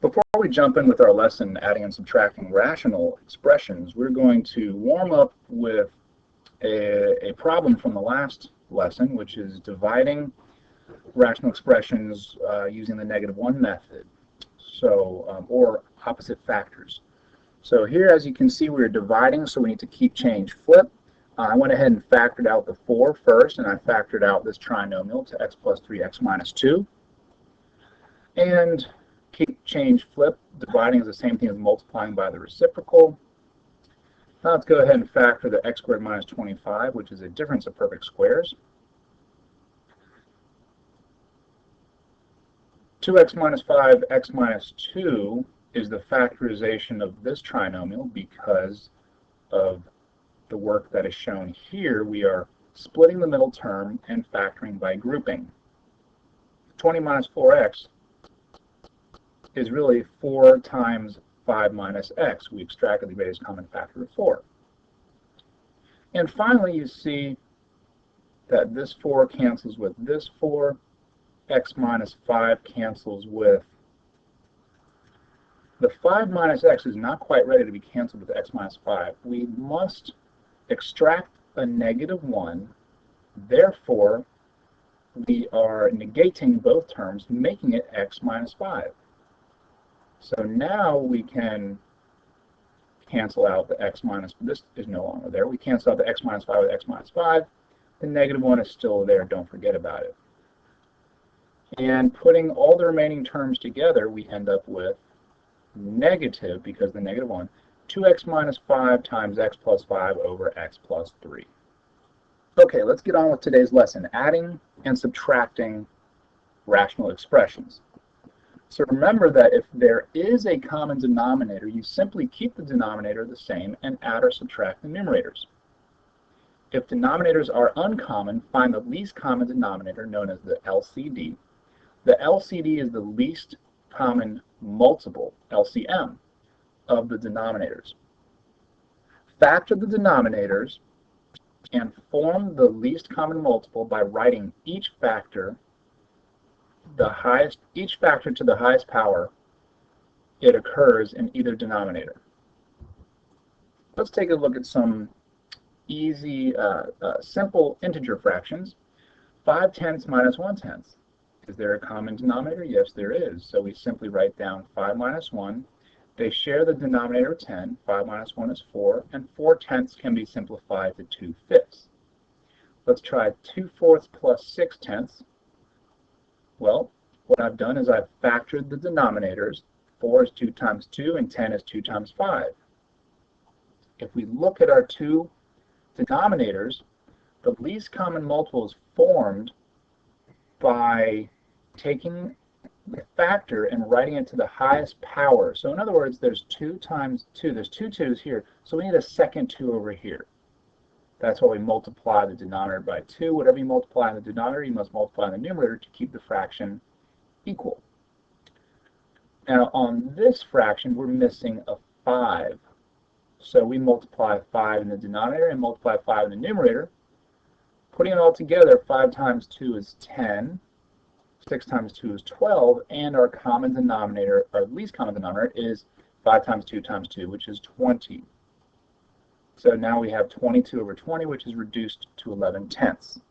Before we jump in with our lesson, adding and subtracting rational expressions, we're going to warm up with a problem from the last lesson, which is dividing rational expressions using the -1 method, or opposite factors. So here, as you can see, we're dividing, so we need to keep change flip. I went ahead and factored out the 4 first, and I factored out this trinomial to x plus 3, x minus 2. And keep change flip, dividing is the same thing as multiplying by the reciprocal. Now let's go ahead and factor the x squared minus 25, which is a difference of perfect squares. 2x minus 5, x minus 2 is the factorization of this trinomial. Because of the work that is shown here, we are splitting the middle term and factoring by grouping. 20 minus 4x is really 4 times 5 minus x. We extracted the greatest common factor of 4. And finally, you see that this 4 cancels with this 4. X minus 5 cancels with the 5 minus x is not quite ready to be canceled with x minus 5. We must extract a -1. Therefore, we are negating both terms, making it x minus 5. So now we can cancel out the x minus, this is no longer there. We cancel out the x minus 5 with x minus 5. The -1 is still there, don't forget about it. And putting all the remaining terms together, we end up with negative, because the -1, 2x minus 5 times x plus 5 over x plus 3. Okay, let's get on with today's lesson, adding and subtracting rational expressions. So remember that if there is a common denominator, you simply keep the denominator the same and add or subtract the numerators. If denominators are uncommon, find the least common denominator, known as the LCD. The LCD is the least common multiple, LCM, of the denominators. Factor the denominators and form the least common multiple by writing each factor to the highest power it occurs in either denominator. Let's take a look at some easy, simple integer fractions. 5/10 minus 1/10. Is there a common denominator? Yes, there is. So we simply write down 5 minus 1. They share the denominator 10. 5 minus 1 is 4. And 4/10 can be simplified to 2/5. Let's try 2/4 plus 6/10. Well, what I've done is I've factored the denominators. 4 is 2 times 2, and 10 is 2 times 5. If we look at our two denominators, the least common multiple is formed by taking the factor and writing it to the highest power. So in other words, there's 2 times 2. There's 2 2's here, so we need a second 2 over here. That's why we multiply the denominator by 2. Whatever you multiply in the denominator, you must multiply in the numerator to keep the fraction equal. Now on this fraction, we're missing a 5. So we multiply 5 in the denominator and multiply 5 in the numerator. Putting it all together, 5 times 2 is 10. 6 times 2 is 12, and our common denominator, our least common denominator, is 5 times 2 times 2, which is 20. So now we have 22 over 20, which is reduced to 11/10.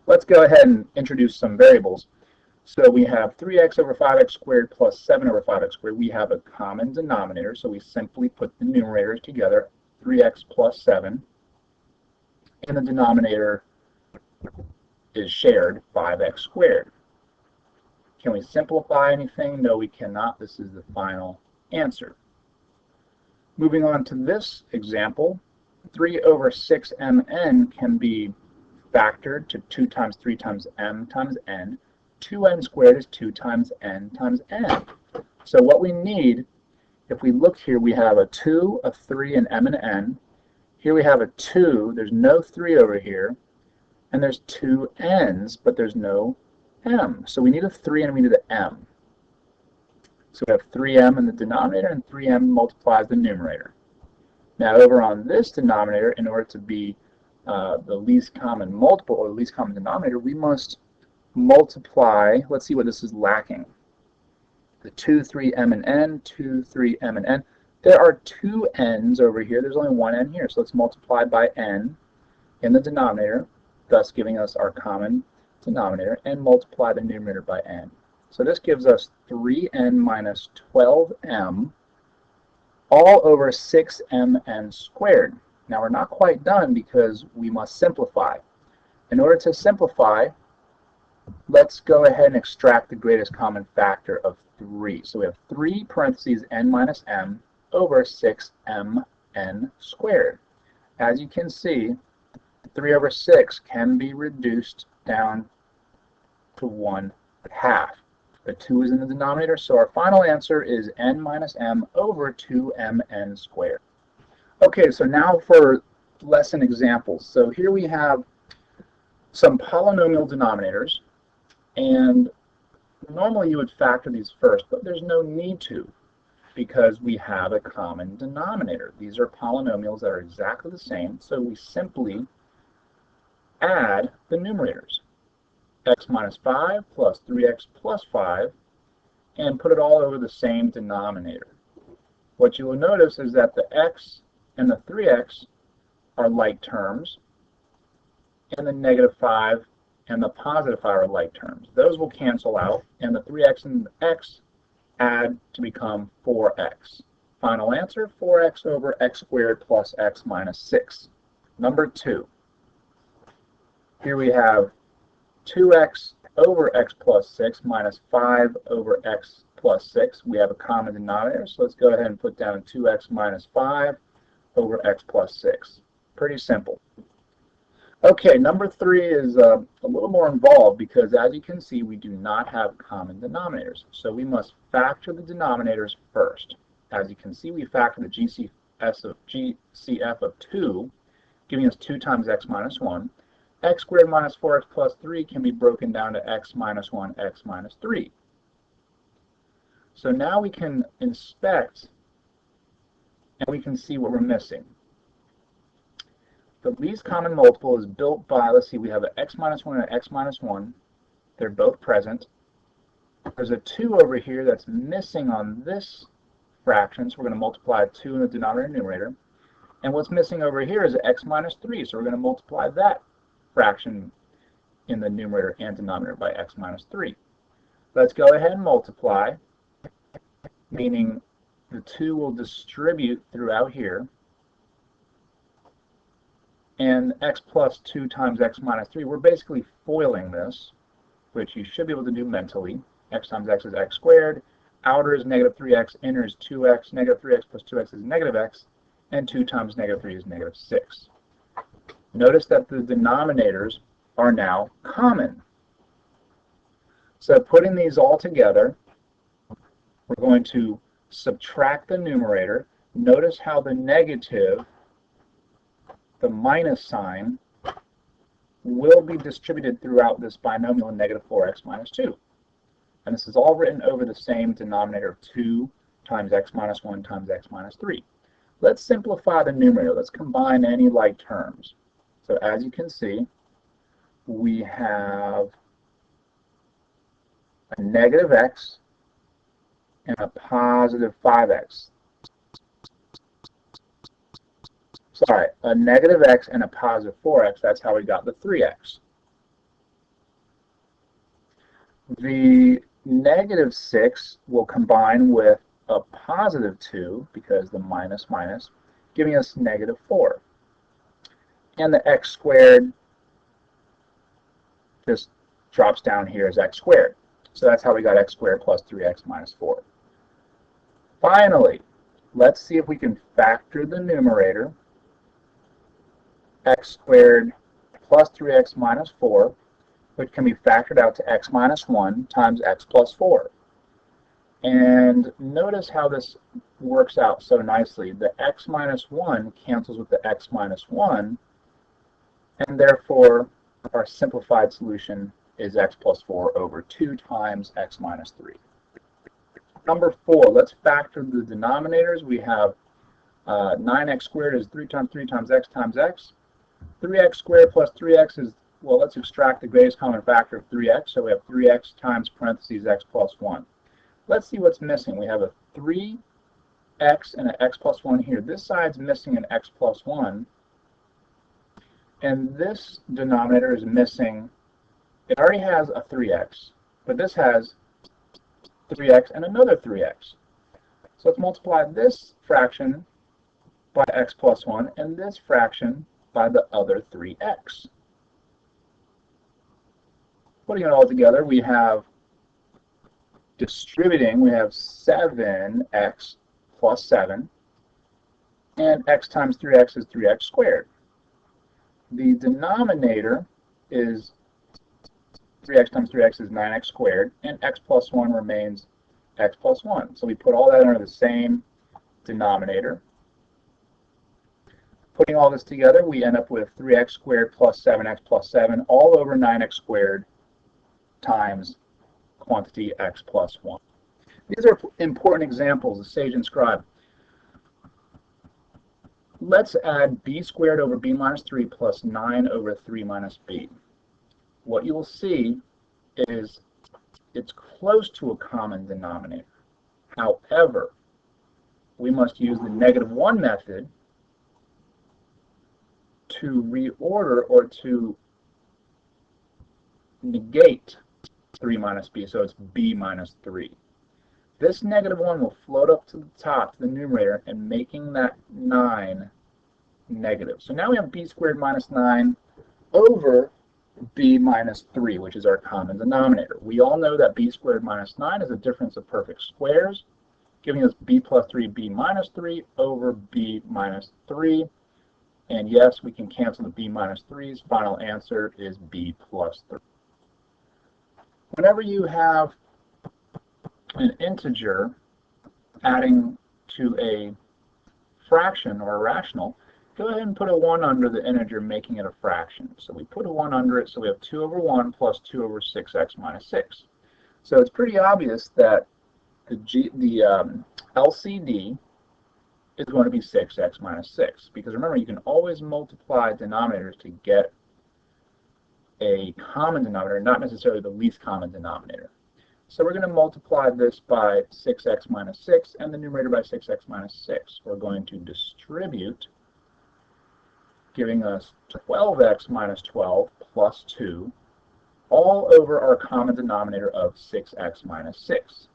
Let's go ahead and introduce some variables. So we have 3x over 5x squared plus 7 over 5x squared. We have a common denominator, so we simply put the numerators together, 3x plus 7, and the denominator is shared, 5x squared. Can we simplify anything? No, we cannot. This is the final answer. Moving on to this example, 3 over 6mn can be factored to 2 times 3 times m times n. 2n squared is 2 times n times n. So what we need, if we look here, we have a 2, a 3, and m and n. Here we have a 2, there's no 3 over here, and there's 2 n's, but there's no m. So we need a 3 and we need an m. So we have 3m in the denominator, and 3m multiplies the numerator. Now over on this denominator, in order to be the least common multiple, or the least common denominator, we must multiply, let's see what this is lacking. the 2, 3m and n, 2, 3m and n. There are two n's over here. There's only one n here, so let's multiply by n in the denominator, thus giving us our common denominator, and multiply the numerator by n. So this gives us 3n minus 12m all over 6mn squared. Now we're not quite done because we must simplify. In order to simplify, let's go ahead and extract the greatest common factor of 3. So we have 3 parentheses n minus m over 6mn squared. As you can see, 3 over 6 can be reduced down to 1/2. The 2 is in the denominator, so our final answer is n minus m over 2mn squared. Okay, so now for lesson examples. So here we have some polynomial denominators, and normally you would factor these first, but there's no need to because we have a common denominator. These are polynomials that are exactly the same, so we simply add the numerators. X minus 5 plus 3x plus 5, and put it all over the same denominator. What you will notice is that the x and the 3x are like terms, and the negative 5 and the positive 5 are like terms. Those will cancel out, and the 3x and the x add to become 4x. Final answer, 4x over x squared plus x minus 6. Number 2. Here we have 2x over x plus 6 minus 5 over x plus 6. We have a common denominator, so let's go ahead and put down 2x minus 5 over x plus 6. Pretty simple. Okay, number 3 is a little more involved because, as you can see, we do not have common denominators. So we must factor the denominators first. As you can see, we factor the GCF of 2, giving us 2 times x minus 1. X squared minus 4x plus 3 can be broken down to x minus 1, x minus 3. So now we can inspect and we can see what we're missing. The least common multiple is built by, let's see, we have an x minus 1 and an x minus 1. They're both present. There's a 2 over here that's missing on this fraction, so we're going to multiply 2 in the denominator and numerator. And what's missing over here is x minus 3, so we're going to multiply that fraction in the numerator and denominator by x minus 3. Let's go ahead and multiply, meaning the 2 will distribute throughout here. And x plus 2 times x minus 3, we're basically foiling this, which you should be able to do mentally. X times x is x squared. Outer is negative 3x, inner is 2x. Negative 3x plus 2x is negative x. And 2 times negative 3 is negative 6. Notice that the denominators are now common. So putting these all together, we're going to subtract the numerator. Notice how the negative, the minus sign, will be distributed throughout this binomial negative 4x minus 2. And this is all written over the same denominator of 2 times x minus 1 times x minus 3. Let's simplify the numerator. Let's combine any like terms. So as you can see, we have a negative x and a positive 5x. Sorry, a negative x and a positive 4x. That's how we got the 3x. The negative 6 will combine with a positive 2, because the minus minus, giving us negative 4. And the x squared just drops down here as x squared. So that's how we got x squared plus 3x minus 4. Finally, let's see if we can factor the numerator. X squared plus 3x minus 4, which can be factored out to x minus 1 times x plus 4. And notice how this works out so nicely. The x minus 1 cancels with the x minus 1, and therefore our simplified solution is x plus 4 over 2 times x minus 3. Number 4, let's factor the denominators. We have 9x squared is 3 times x times x. 3x squared plus 3x is, well, let's extract the greatest common factor of 3x. So we have 3x times parentheses x plus 1. Let's see what's missing. We have a 3x and an x plus 1 here. This side's missing an x plus 1, and this denominator is missing, it already has a 3x, but this has 3x and another 3x. So let's multiply this fraction by x plus 1 and this fraction by the other 3x. Putting it all together, we have distributing, we have 7x plus 7, and x times 3x is 3x squared. The denominator is 3x times 3x is 9x squared, and x plus 1 remains x plus 1. So we put all that under the same denominator. Putting all this together, we end up with 3x squared plus 7x plus 7 all over 9x squared times quantity x plus 1. These are important examples of Sage and Scribe. Let's add b squared over b minus 3 plus 9 over 3 minus b. What you will see is it's close to a common denominator. However, we must use the -1 method to reorder or to negate 3 minus b, so it's b minus 3. This -1 will float up to the top, to the numerator, and making that 9 negative. So now we have b squared minus 9 over b minus 3, which is our common denominator. We all know that b squared minus 9 is a difference of perfect squares, giving us b plus 3, b minus 3 over b minus 3. And yes, we can cancel the b minus 3's. Final answer is b plus 3. Whenever you have an integer adding to a fraction or a rational, go ahead and put a 1 under the integer, making it a fraction. So we put a 1 under it, so we have 2 over 1 plus 2 over 6x minus 6. So it's pretty obvious that the LCD is going to be 6x minus 6. Because remember, you can always multiply denominators to get a common denominator, not necessarily the least common denominator. So we're going to multiply this by 6x minus 6 and the numerator by 6x minus 6. We're going to distribute, giving us 12x minus 12 plus 2 all over our common denominator of 6x minus 6.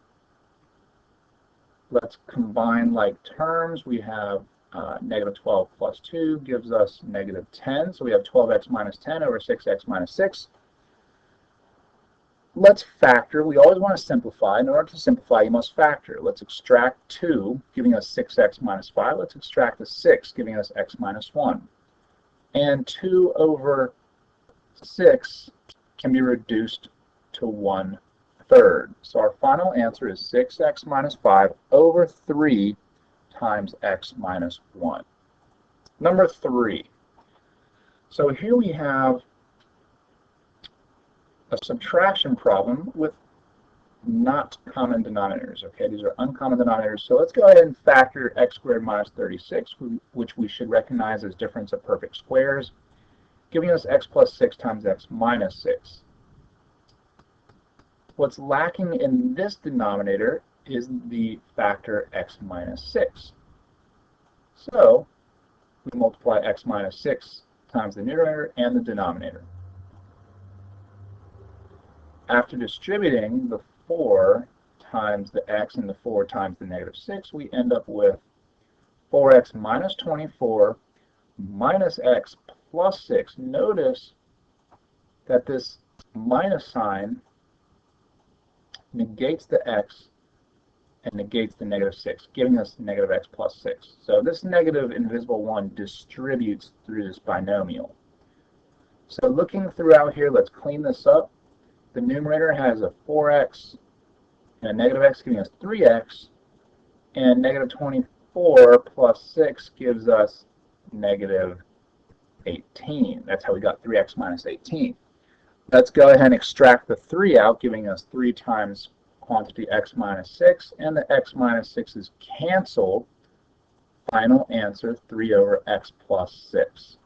Let's combine like terms. We have -12 plus 2 gives us -10. So we have 12x minus 10 over 6x minus 6. Let's factor. We always want to simplify. In order to simplify, you must factor. Let's extract 2, giving us 6x minus 5. Let's extract the 6, giving us x minus 1. And 2 over 6 can be reduced to 1/3. So our final answer is 6x minus 5 over 3 times x minus 1. Number 3. So here we have a subtraction problem with not common denominators. Okay, these are uncommon denominators. So let's go ahead and factor x squared minus 36, which we should recognize as difference of perfect squares, giving us x plus 6 times x minus 6. What's lacking in this denominator is the factor x minus 6. So we multiply x minus 6 times the numerator and the denominator. After distributing the 4 times the x and the 4 times the -6, we end up with 4x minus 24 minus x plus 6. Notice that this minus sign negates the x and negates the -6, giving us -x plus 6. So this negative invisible 1 distributes through this binomial. So looking throughout here, let's clean this up. The numerator has a 4x and a -x, giving us 3x, and -24 plus 6 gives us -18. That's how we got 3x minus 18. Let's go ahead and extract the 3 out, giving us 3 times quantity x minus 6, and the x minus 6 is canceled. Final answer, 3 over x plus 6.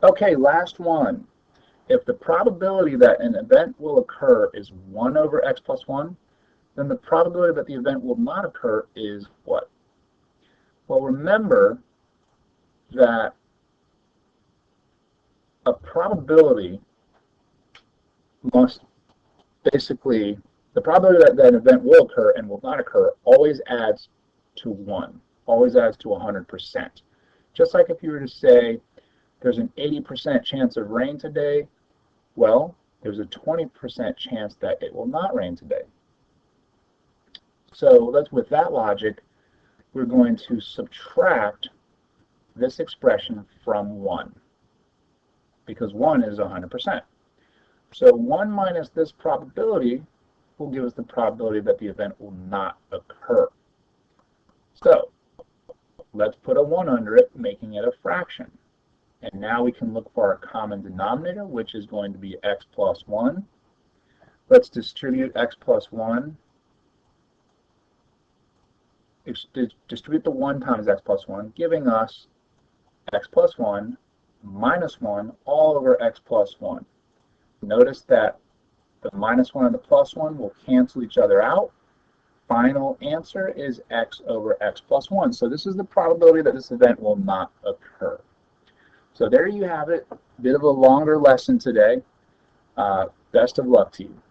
Okay, last one. If the probability that an event will occur is 1 over x plus 1, then the probability that the event will not occur is what? Well, remember that a probability must basically, the probability that an event will occur and will not occur always adds to 1, always adds to 100%. Just like if you were to say there's an 80% chance of rain today, well, there's a 20% chance that it will not rain today. So with that logic, we're going to subtract this expression from 1, because 1 is 100%. So 1 minus this probability will give us the probability that the event will not occur. So let's put a 1 under it, making it a fraction. And now we can look for our common denominator, which is going to be x plus 1. Let's distribute x plus 1. Distribute the 1 times x plus 1, giving us x plus 1 minus 1 all over x plus 1. Notice that the minus 1 and the plus 1 will cancel each other out. Final answer is x over x plus 1. So this is the probability that this event will not occur. So there you have it. A bit of a longer lesson today. Best of luck to you.